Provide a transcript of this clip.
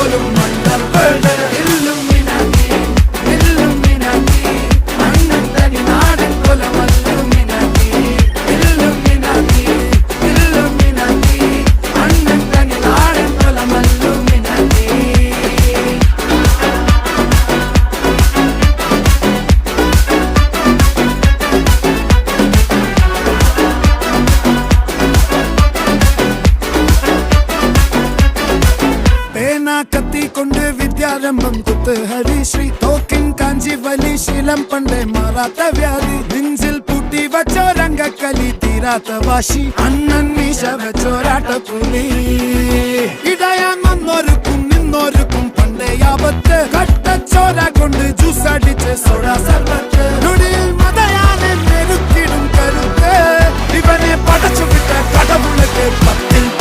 പോലും മണ്ടപ്പേട് Illuminati Illuminati അണ്ണൻ തനി നാടൻ കൊലമല്ലുമിനാറ്റി ഇല്ലുമിനാറ്റി ഇല്ലുമിനാറ്റി അണ്ണൻ തനി നാടൻ കൊലമല്ലുമിനാറ്റി. കത്തി കൊണ്ട് വിദ്യാരംഭം കുത്ത് ഹരിശ്രീ തോക്കിൻ കാഞ്ചി വലി ശീലം പണ്ടേ മാറാത്ത വ്യാധി നെഞ്ചിൽ പൂട്ടി വച്ചോരംഗക്കലി തീരാത്ത വാശി അണ്ണൻ മീശ വെച്ചോരാട്ട പുലി ഇടയാൻ വന്നോർക്കും നിന്നോർക്കും പണ്ടേ ആപത്ത് കട്ടച്ചോര കൊണ്ട് ജ്യൂസ് അടിച്ച് സോഡ സർബത്ത്